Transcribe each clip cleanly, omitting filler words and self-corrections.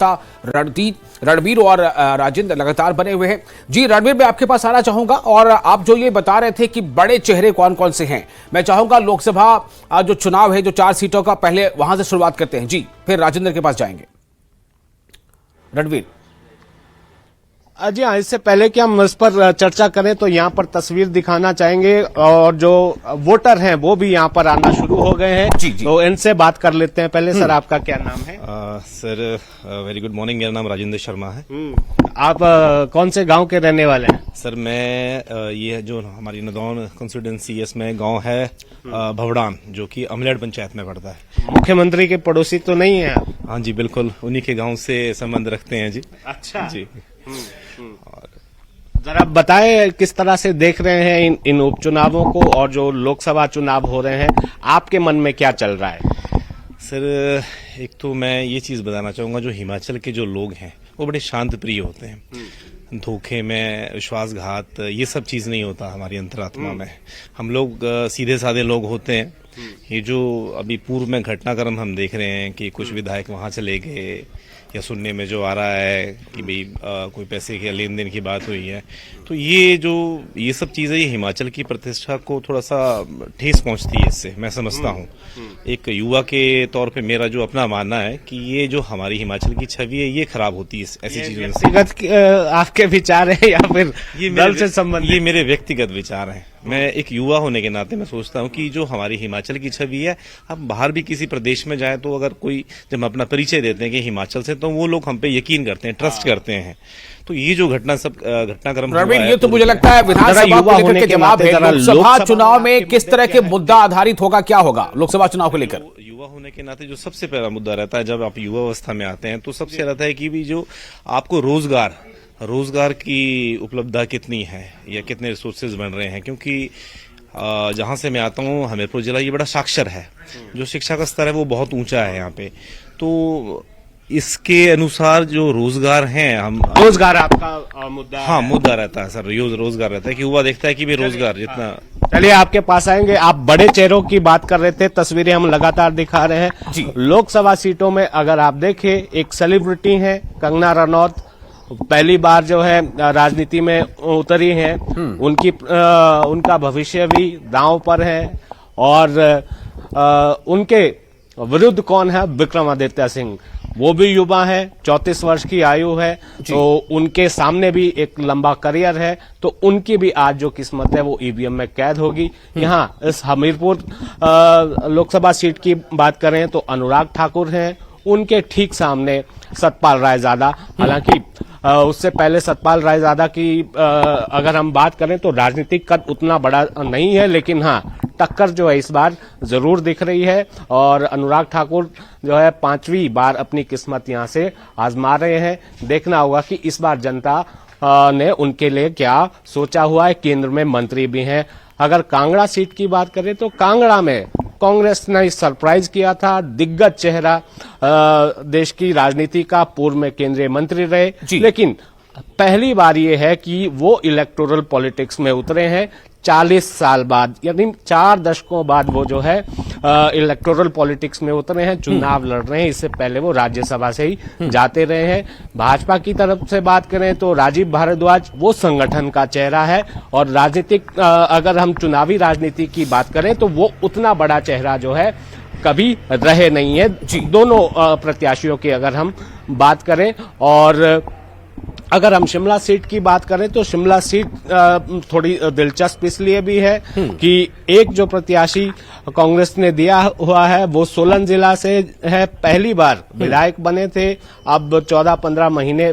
रणवीर और राजेंद्र लगातार बने हुए हैं। जी रणवीर, मैं आपके पास आना चाहूंगा और आप जो ये बता रहे थे कि बड़े चेहरे कौन कौन से हैं, मैं चाहूंगा लोकसभा जो चुनाव है, जो 4 सीटों का, पहले वहां से शुरुआत करते हैं जी, फिर राजेंद्र के पास जाएंगे। रणवीर जी हाँ, इससे पहले कि हम इस पर चर्चा करें तो यहाँ पर तस्वीर दिखाना चाहेंगे और जो वोटर हैं वो भी यहाँ पर आना शुरू हो गए हैं। जी, जी। तो इनसे बात कर लेते हैं। पहले सर, आपका क्या नाम है? सर वेरी गुड मॉर्निंग, मेरा नाम राजेंद्र शर्मा है। आप कौन से गांव के रहने वाले हैं? सर मैं ये जो हमारी नदौन कंस्टिट्यूंसी, इसमें गांव है भवड़ान, जो कि अमलेड पंचायत में पड़ता है। मुख्यमंत्री के पड़ोसी तो नहीं है आप? हाँ जी, बिल्कुल उन्हीं के गांव से संबंध रखते हैं जी। अच्छा जी। जरा बताएं किस तरह से देख रहे हैं इन उपचुनावों को, और जो लोकसभा चुनाव हो रहे हैं आपके मन में क्या चल रहा है? सर एक तो मैं ये चीज बताना चाहूंगा, जो हिमाचल के जो लोग हैं वो बड़े शांत प्रिय होते हैं। धोखे में विश्वासघात ये सब चीज नहीं होता हमारी अंतरात्मा में। हम लोग सीधे साधे लोग होते हैं। ये जो अभी पूर्व में घटनाक्रम हम देख रहे हैं कि कुछ विधायक वहां चले गए, या सुनने में जो आ रहा है कि भाई कोई पैसे के लेन देन की बात हुई है, तो ये सब चीजें ये हिमाचल की प्रतिष्ठा को थोड़ा सा ठेस पहुंचती है। इससे मैं समझता हूं, एक युवा के तौर पे मेरा जो अपना मानना है कि ये जो हमारी हिमाचल की छवि है ये खराब होती है ऐसी चीजों से। आपके विचार है या फिर दल से संबंधित? ये मेरे व्यक्तिगत विचार हैं। मैं एक युवा होने के नाते मैं सोचता हूँ कि जो हमारी हिमाचल की छवि है, हम बाहर भी किसी प्रदेश में जाए तो अगर कोई जब हम अपना परिचय देते हैं कि हिमाचल से, तो वो लोग हम पे यकीन करते हैं, ट्रस्ट करते हैं। तो ये जो घटनाक्रम रणवीर, ये तो मुझे लगता है विधानसभा को लेकर के जवाब है। लोकसभा चुनाव में किस तरह के मुद्दा आधारित होगा, क्या होगा लोकसभा चुनाव को लेकर? युवा होने के नाते जो सबसे पहला मुद्दा रहता है, जब आप युवा अवस्था में आते हैं, तो सबसे रहता है कि भी जो आपको रोजगार की उपलब्धता कितनी है या कितने रिसोर्सेज बन रहे हैं। क्योंकि जहां से मैं आता हूं, हमीरपुर जिला ये बड़ा साक्षर है, जो शिक्षा का स्तर है वो बहुत ऊंचा है यहाँ पे। तो इसके अनुसार जो रोजगार हैं, हम रोजगार आपका मुद्दा? हाँ, मुद्दा रहता है सर, रोजगार रहता है कि युवा देखता है कि भी रोजगार जितना। चलिए आपके पास आएंगे। आप बड़े चेहरों की बात कर रहे थे, तस्वीरें हम लगातार दिखा रहे हैं जी। लोकसभा सीटों में अगर आप देखें, एक सेलिब्रिटी है कंगना रनौत, पहली बार जो है राजनीति में उतरी हैं। उनका भविष्य भी दांव पर है। और उनके विरुद्ध कौन है? विक्रमादित्य सिंह, वो भी युवा है, 34 वर्ष की आयु है, तो उनके सामने भी एक लंबा करियर है। तो उनकी भी आज जो किस्मत है वो ईवीएम में कैद होगी। यहाँ इस हमीरपुर लोकसभा सीट की बात करें तो अनुराग ठाकुर हैं, उनके ठीक सामने सतपाल रायजादा। हालांकि उससे पहले सतपाल रायजादा की अगर हम बात करें तो राजनीतिक कद उतना बड़ा नहीं है, लेकिन हाँ, टक्कर जो है इस बार जरूर दिख रही है। और अनुराग ठाकुर जो है 5वीं बार अपनी किस्मत यहां से आजमा रहे हैं। देखना होगा कि इस बार जनता ने उनके लिए क्या सोचा हुआ है। केंद्र में मंत्री भी हैं। अगर कांगड़ा सीट की बात करें तो कांगड़ा में कांग्रेस ने सरप्राइज किया था। दिग्गज चेहरा देश की राजनीति का, पूर्व में केंद्रीय मंत्री रहे, लेकिन पहली बार ये है कि वो इलेक्टोरल पॉलिटिक्स में उतरे हैं 40 साल बाद, यानी 4 दशकों बाद वो जो है इलेक्टोरल पॉलिटिक्स में उतरे हैं, चुनाव लड़ रहे हैं। इससे पहले वो राज्यसभा से ही जाते रहे हैं। भाजपा की तरफ से बात करें तो राजीव भारद्वाज वो संगठन का चेहरा है, और राजनीतिक अगर हम चुनावी राजनीति की बात करें तो वो उतना बड़ा चेहरा जो है कभी रहे नहीं है दोनों प्रत्याशियों की अगर हम बात करें। और अगर हम शिमला सीट की बात करें तो शिमला सीट थोड़ी दिलचस्प इसलिए भी है कि एक जो प्रत्याशी कांग्रेस ने दिया हुआ है वो सोलन जिला से है, पहली बार विधायक बने थे। अब 14-15 महीने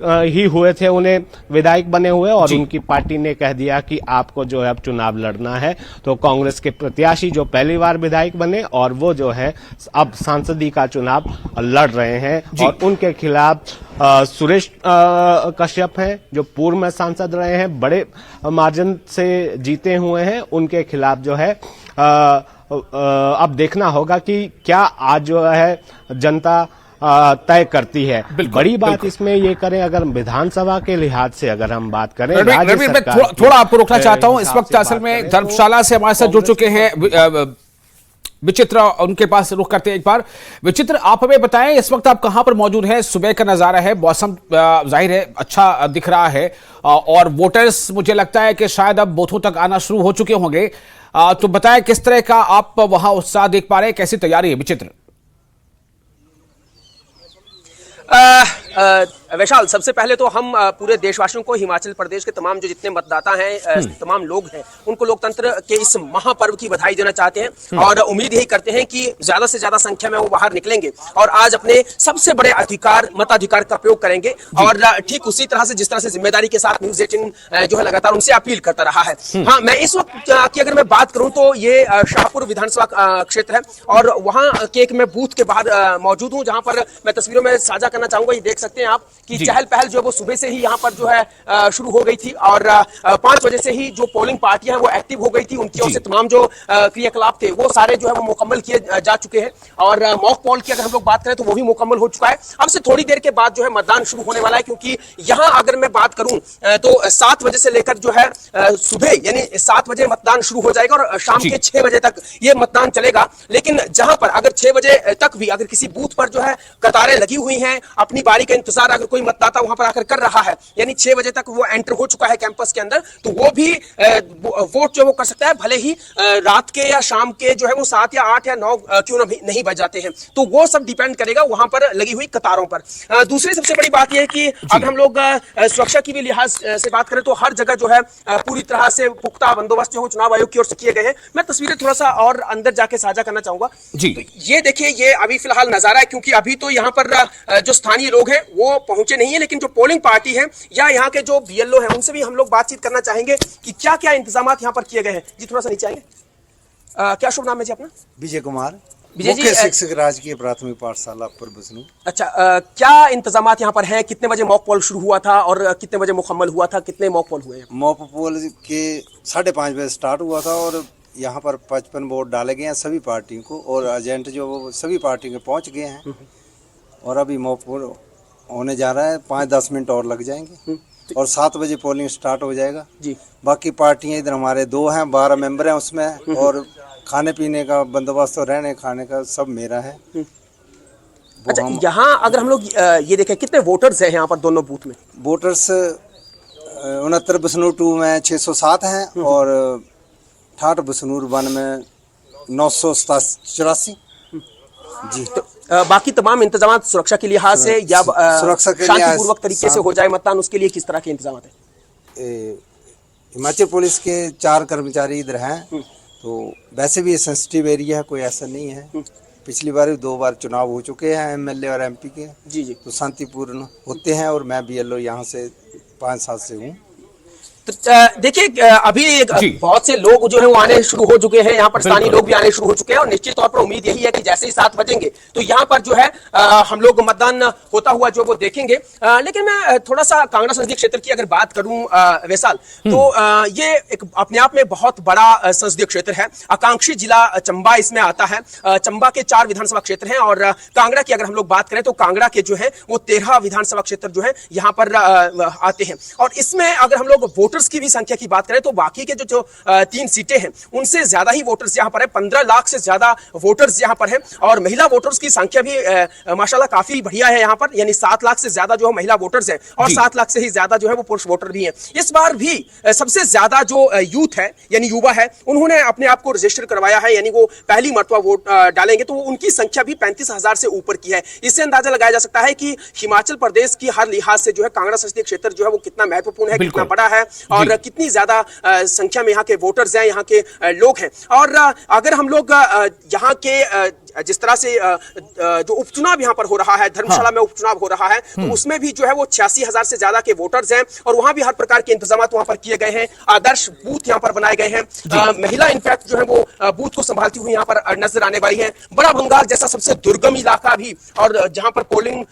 ही हुए थे उन्हें विधायक बने हुए, और उनकी पार्टी ने कह दिया कि आपको जो है अब चुनाव लड़ना है। तो कांग्रेस के प्रत्याशी जो पहली बार विधायक बने और वो जो है अब सांसदी का चुनाव लड़ रहे हैं, और उनके खिलाफ सुरेश कश्यप हैं जो पूर्व में सांसद रहे हैं, बड़े मार्जिन से जीते हुए हैं। उनके खिलाफ जो है अब देखना होगा कि क्या आज जो है जनता तय करती है। बड़ी बात इसमें ये करें, अगर विधानसभा के लिहाज से अगर हम बात करें, रवि मैं थोड़ा आपको रोकना चाहता हूं। इस वक्त असल में धर्मशाला से हमारे साथ जुड़ चुके हैं विचित्र उनके पास रुख करते हैं एक बार। विचित्र, आप हमें बताएं इस वक्त आप कहां पर मौजूद हैं? सुबह का नजारा है, मौसम जाहिर है अच्छा दिख रहा है और वोटर्स मुझे लगता है कि शायद अब बूथों तक आना शुरू हो चुके होंगे। तो बताएं किस तरह का आप वहां उत्साह देख पा रहे हैं, कैसी तैयारी है विचित्र? वैशाल, सबसे पहले तो हम पूरे देशवासियों को, हिमाचल प्रदेश के तमाम जो जितने मतदाता हैं, तमाम लोग हैं, उनको लोकतंत्र के इस महापर्व की बधाई देना चाहते हैं और उम्मीद यही करते हैं कि ज्यादा से ज्यादा संख्या में वो बाहर निकलेंगे और आज अपने सबसे बड़े अधिकार, मताधिकार का प्रयोग करेंगे। और ठीक उसी तरह से जिस तरह से जिम्मेदारी के साथ न्यूज 18 जो है लगातार उनसे अपील करता रहा है। हाँ, मैं इस वक्त की अगर मैं बात करूं तो ये शाहपुर विधानसभा क्षेत्र है और वहां के एक मैं बूथ के बाहर मौजूद हूं, जहां पर मैं तस्वीरों में साझा करना चाहूंगा। ये देख सकते हैं आप कि चहल पहल जो है वो सुबह से ही यहाँ पर जो है शुरू हो गई थी और 5 बजे से ही जो पोलिंग पार्टियां हैं वो एक्टिव हो गई थी। उनकी ओर से तमाम जो क्रियाकलाप थे वो सारे जो है वो मुकम्मल किए जा चुके हैं और मॉक पोल की अगर हम लोग बात करें तो वो भी मुकम्मल हो चुका है। अब से थोड़ी देर के बाद जो है मतदान शुरू होने वाला है, क्योंकि यहाँ अगर मैं बात करूं तो 7 बजे से लेकर जो है सुबह यानी 7 बजे मतदान शुरू हो जाएगा और शाम के 6 बजे तक ये मतदान चलेगा। लेकिन जहां पर अगर 6 बजे तक भी अगर किसी बूथ पर जो है कतारें लगी हुई हैं, अपनी बारी का इंतजार अगर कोई मतदाता वहां पर आकर कर रहा है, यानी 6 बजे तक वो एंटर हो चुका है कैंपस के अंदर, तो वो भी वोट जो वो कर सकता है, भले ही रात के या शाम के जो है वो 7 या 8 या 9 क्यों नहीं बज जाते हैं। तो वो सब डिपेंड करेगा वहां पर लगी हुई कतारों पर। दूसरी सबसे बड़ी बात यह है कि अगर हम लोग सुरक्षा की भी लिहाज से बात करें तो हर जगह जो है पूरी तरह से पुख्ता बंदोबस्त जो चुनाव आयोग की ओर से किए गए हैं। मैं तस्वीरें थोड़ा सा और अंदर जाके साझा करना चाहूंगा जी। तो ये देखिए, ये अभी फिलहाल नजारा है, क्योंकि अभी तो यहाँ पर जो स्थानीय लोग हैं वो पहुंचे नहीं है, लेकिन जो पोलिंग पार्टी है या यहाँ के जो बीएलओ हैं उनसे भी हम लोग बातचीत करना चाहेंगे कि क्या क्या इंतजाम यहाँ पर किए गए हैं। जी थोड़ा सा नीचे आएंगे। क्या शुभ नाम है जी अपना? विजय कुमार, विजय जी, मुख्य शिक्षक राजकीय प्राथमिक पाठशाला अपर बसनू। अच्छा, क्या इंतजाम यहाँ पर हैं? कितने बजे मॉक पोल शुरू हुआ था और कितने बजे मुकम्मल हुआ था? कितने मॉक पोल हुए हैं? मॉक पोल के 5:30 बजे स्टार्ट हुआ था और यहाँ पर 55 वोट डाले गए हैं सभी पार्टियों को और एजेंट जो वो सभी पार्टी के पहुँच गए हैं और अभी मॉक पोल होने जा रहा है। 5-10 मिनट और लग जाएंगे और 7 बजे पोलिंग स्टार्ट हो जाएगा जी। बाकी पार्टियां इधर हमारे 2 हैं, 12 मेंबर हैं उसमें और खाने पीने का बंदोबस्त और रहने खाने का सब मेरा है। अच्छा, यहाँ अगर हम लोग ये देखें कितने वोटर्स हैं यहाँ पर दोनों बूथ में? वोटर्स 69 बसनूर 2 में 607 हैं और 68 बसनूर 1 में 984 जी। तो बाकी तमाम इंतजाम सुरक्षा के लिहाज से या सुरक्षा के शांतिपूर्वक तरीके से हो जाए मतदान, उसके लिए किस तरह के इंतजाम है? हिमाचल पुलिस के 4 कर्मचारी इधर हैं, तो वैसे भी ये सेंसिटिव एरिया है, कोई ऐसा नहीं है। पिछली बार 2 बार चुनाव हो चुके हैं एमएलए और एमपी के जी जी, तो शांतिपूर्ण होते हैं और मैं बीएलओ यहाँ से 5 साल से हूँ। तो देखिए, अभी बहुत से लोग जो है वो आने शुरू हो चुके हैं, यहाँ पर स्थानीय लोग भी आने शुरू हो चुके हैं और निश्चित तौर पर उम्मीद यही है कि जैसे ही 7 बजेंगे तो यहाँ पर जो है हम लोग मतदान होता हुआ जो वो देखेंगे। लेकिन मैं थोड़ा सा कांगड़ा संसदीय क्षेत्र की अगर बात करूं वैसाल, तो ये एक अपने आप में बहुत बड़ा संसदीय क्षेत्र है। आकांक्षी जिला चंबा इसमें आता है। चंबा के 4 विधानसभा क्षेत्र हैं और कांगड़ा की अगर हम लोग बात करें तो कांगड़ा के जो है वो 13 विधानसभा क्षेत्र जो है यहाँ पर आते हैं। और इसमें अगर हम लोग वोटर्स की भी संख्या की बात करें तो बाकी के जो 3 सीटें हैं उनसे ज्यादा ही वोटर्स यहाँ पर है। 15 लाख से ज्यादा वोटर्स यहाँ पर हैं और महिला वोटर्स की संख्या भी माशाल्लाह काफी बढ़िया है यहाँ पर, यानी 7 लाख से ज्यादा जो है महिला वोटर्स हैं और 7 लाख से ही ज्यादा जो है वो पुरुष वोटर भी हैं। इस बार भी सबसे ज्यादा जो यूथ है यानी युवा है उन्होंने अपने आप को रजिस्टर करवाया है, यानी वो पहली मर्तबा वोट डालेंगे, तो उनकी संख्या भी 35,000 से ऊपर की है। इससे अंदाजा लगाया जा सकता है कि हिमाचल प्रदेश की हर लिहाज से जो है कांगड़ा संसदीय क्षेत्र जो है वो कितना महत्वपूर्ण है, कितना बड़ा है और कितनी ज्यादा संख्या में यहाँ के वोटर्स हैं, यहाँ के लोग हैं। और अगर हम लोग यहाँ के जिस तरह से जो उपचुनाव यहाँ पर हो रहा है, धर्मशाला में उपचुनाव हो रहा है, तो उसमें भी जो है वो 86,000 से ज्यादा के वोटर्स हैं और वहां भी हर प्रकार के इंतजाम वहां पर किए गए हैं। आदर्श बूथ यहाँ पर बनाए गए हैं। महिला इनफैक्ट जो है वो बूथ को संभालती हुई यहाँ पर नजर आने वाली है। बड़ा भंगाल जैसा सबसे दुर्गम इलाका भी और जहां पर पोलिंग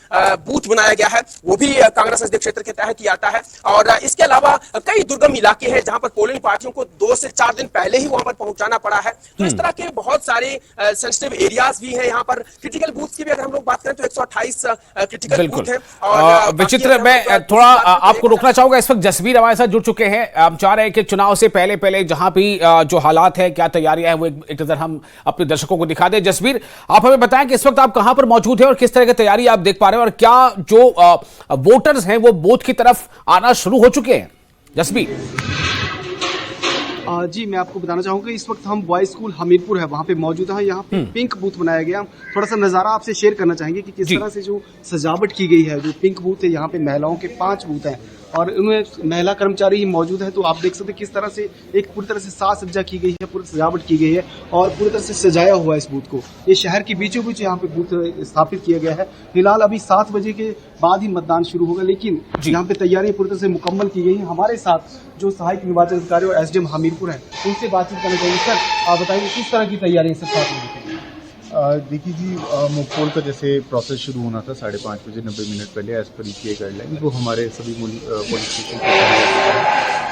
बूथ बनाया गया है वो भी कांगड़ा संसदीय क्षेत्र के तहत ही आता है। और इसके अलावा कई दुर्गम इलाके हैं जहां पर पोलिंग पार्टियों को 2 से 4 दिन पहले ही वहां पर पहुंचाना पड़ा है। तो इस तरह के बहुत सारे सेंसिटिव एरियाज पास भी है यहाँ पर क्रिटिकल बूथ की भी अगर हम लोग बात करें तो 128 क्रिटिकल बिल्कुल बूथ है। और विचित्र, मैं थोड़ा आपको रोकना चाहूंगा। इस वक्त जसबीर हमारे साथ जुड़ चुके हैं। हम चाह रहे हैं कि चुनाव से पहले जहां भी जो हालात है, क्या तैयारियां हैं, वो एक नजर हम अपने दर्शकों को दिखा दें। जसबीर, आप हमें बताएं कि इस वक्त आप कहां पर मौजूद हैं और किस तरह की तैयारी आप देख पा रहे हैं, और क्या जो वोटर्स हैं वो बूथ की तरफ आना शुरू हो चुके हैं? जसबीर जी, मैं आपको बताना चाहूंगा इस वक्त हम बॉयज स्कूल हमीरपुर है वहाँ पे मौजूद है। यहाँ पे पिंक बूथ बनाया गया। हम थोड़ा सा नज़ारा आपसे शेयर करना चाहेंगे कि किस तरह से जो सजावट की गई है। जो पिंक बूथ है, यहाँ पे महिलाओं के 5 बूथ हैं और उनमें महिला कर्मचारी ही मौजूद है। तो आप देख सकते हैं किस तरह से एक पूरी तरह से साज सज्जा की गई है, पूरी सजावट की गई है और पूरी तरह से सजाया हुआ है इस बूथ को। ये शहर के बीचों बीच यहाँ पे बूथ स्थापित किया गया है। फिलहाल अभी 7 बजे के बाद ही मतदान शुरू होगा, लेकिन यहाँ पे तैयारियां पूरी तरह से मुकम्मल की गई हैं। हमारे साथ जो सहायक निर्वाचन अधिकारी और एसडीएम हमीरपुर है, उनसे बातचीत करना चाहिए। सर, आप बताइए किस तरह की तैयारी है सब? देखिए जी, मोकपोल का जैसे प्रोसेस शुरू होना था 5:30 बजे 90 मिनट पहले एज पर ईपीए गाइडलाइन, वो हमारे सभी पुलिस स्टेशन पर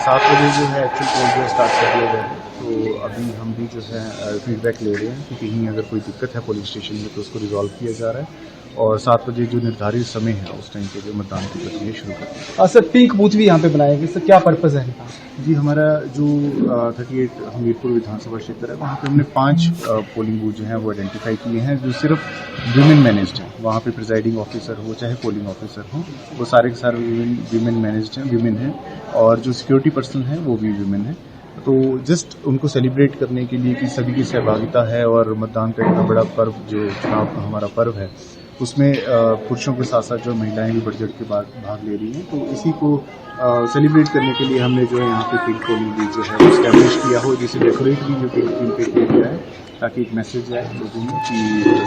7 बजे जो है एक्चुअल पोल जो स्टार्ट कर दिया गया है। तो अभी हम भी जो है फीडबैक ले रहे हैं कि कहीं अगर कोई दिक्कत है पुलिस स्टेशन में तो उसको रिजॉल्व किया जा रहा है और 7 बजे जो निर्धारित समय है उस टाइम पे जो मतदान की प्रक्रिया शुरू करते हैं। सर, पिंक बूथ भी यहाँ पे बनाया गया, सर क्या पर्पज है? जी, हमारा जो 38 हमीरपुर विधानसभा क्षेत्र है वहाँ पे हमने 5 पोलिंग बूथ जो हैं वो आइडेंटिफाई किए हैं जो सिर्फ विमेन मैनेज्ड हैं। वहाँ पे प्रिजाइडिंग ऑफिसर हो चाहे पोलिंग ऑफिसर हो, वो सारे के सारे विमेन मैनेज्ड हैं, विमेन हैं, और जो सिक्योरिटी पर्सन है वो भी विमेन है। तो जस्ट उनको सेलिब्रेट करने के लिए कि सभी की सहभागिता है और मतदान का इतना बड़ा पर्व जो चुनाव का हमारा पर्व है उसमें पुरुषों के साथ साथ जो महिलाएं भी बढ़ चढ़ के भाग ले रही हैं, तो इसी को सेलिब्रेट करने के लिए हमने जो है यहाँ पे पिंक पोलिंग बूथ जो है वो स्टैब्लिश किया हो, जिसे डेकोरेट भी जो पिंक पे किया गया है ताकि एक मैसेज जाए लोगों में कि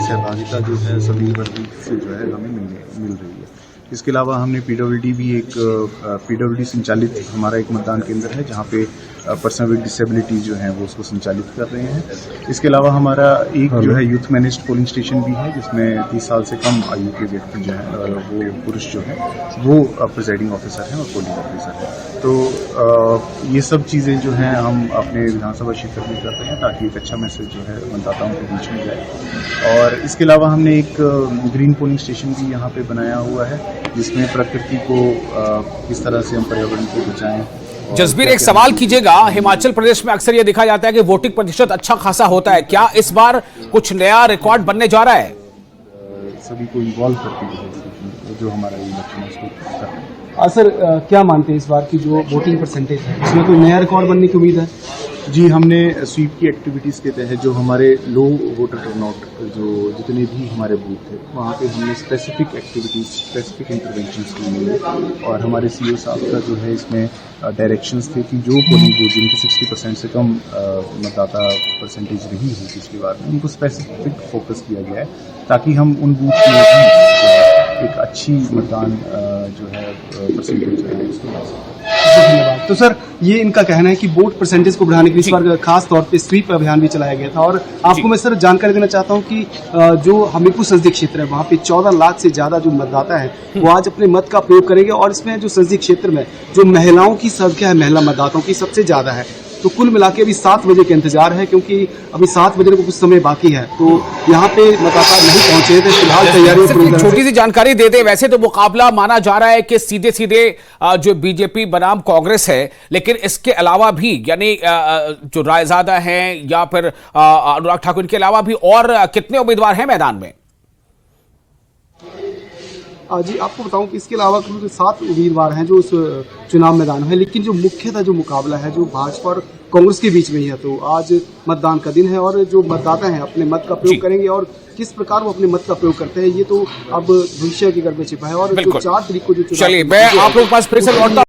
सहभागिता जो है सभी वर्ग से जो है हमें मिल रही है। इसके अलावा हमने पीडब्ल्यूडी भी एक पीडब्ल्यूडी संचालित हमारा एक मतदान केंद्र है जहाँ पे पर्सन विद डिसेबिलिटी जो है वो उसको संचालित कर रहे हैं। इसके अलावा हमारा एक जो है यूथ मैनेज्ड पोलिंग स्टेशन भी है जिसमें 30 साल से कम आयु के व्यक्ति जो है वो पुरुष जो है वो प्रिजाइडिंग ऑफिसर हैं और पोलिंग ऑफिसर हैं। तो ये सब चीज़ें जो हैं हम अपने विधानसभा क्षेत्र में कर रहे हैं ताकि एक अच्छा मैसेज जो है मतदाताओं के बीच में जाए। और इसके अलावा हमने एक ग्रीन पोलिंग स्टेशन भी यहाँ पे बनाया हुआ है जिसमें प्रकृति को किस तरह से हम पर्यावरण को बचाएं। जसबीर, एक सवाल कीजिएगा, हिमाचल प्रदेश में अक्सर यह देखा जाता है कि वोटिंग प्रतिशत अच्छा खासा होता है, क्या इस बार कुछ नया रिकॉर्ड बनने जा रहा है? सभी को इन्वॉल्व करके जो हमारा इलेक्शन है उसको कर रहे हैं। सर, क्या मानते हैं इस बार की जो वोटिंग परसेंटेज है इसमें कोई नया रिकॉर्ड बनने की उम्मीद है? जी, हमने स्वीप की एक्टिविटीज़ के तहत जो हमारे लो वोटर टर्नआउट जो जितने भी हमारे बूथ थे वहाँ पे हमने स्पेसिफिक एक्टिविटीज़ स्पेसिफिक इंटरवेंशंस की है और हमारे सीओ साहब का जो है इसमें डायरेक्शंस थे कि जो पोलिंग बूथ जिनकी 60% से कम मतदाता परसेंटेज रही है पिछली बार में उनको स्पेसिफिक फोकस किया गया है ताकि हम उन बूथ में भी एक अच्छी मतदान जो है परसेंटेज जो है उसको ला सकें। धन्यवाद। तो सर, ये इनका कहना है कि वोट परसेंटेज को बढ़ाने के लिए इस बार खास तौर पे स्वीप अभियान भी चलाया गया था और आपको मैं सर जानकारी देना चाहता हूँ कि जो हमीरपुर संसदीय क्षेत्र है वहाँ पे 14 लाख से ज्यादा जो मतदाता है वो आज अपने मत का प्रयोग करेंगे और इसमें जो संसदीय क्षेत्र में जो महिलाओं की संख्या है, महिला मतदाताओं की सबसे ज्यादा है। तो कुल मिला के अभी 7 बजे का इंतजार है क्योंकि अभी 7 बजे को कुछ समय बाकी है, तो यहाँ पे मतदाता नहीं पहुंचे थे। फिलहाल तैयारी छोटी सी जानकारी दे दे। वैसे तो मुकाबला माना जा रहा है कि सीधे सीधे जो बीजेपी बनाम कांग्रेस है, लेकिन इसके अलावा भी यानी जो रायजादा हैं या फिर अनुराग ठाकुर के अलावा भी और कितने उम्मीदवार हैं मैदान में? जी, आपको बताऊं कि इसके अलावा कुल 7 उम्मीदवार हैं जो उस चुनाव मैदान में है, लेकिन जो मुख्यतः जो मुकाबला है जो भाजपा और कांग्रेस के बीच में ही है। तो आज मतदान का दिन है और जो मतदाता हैं अपने मत का प्रयोग करेंगे और किस प्रकार वो अपने मत का प्रयोग करते हैं ये तो अब भविष्य की गर्भ में छिपा है। और जो 4 तारीख को जो चलिए, मैं आप लोगों के पास फिर से लौटता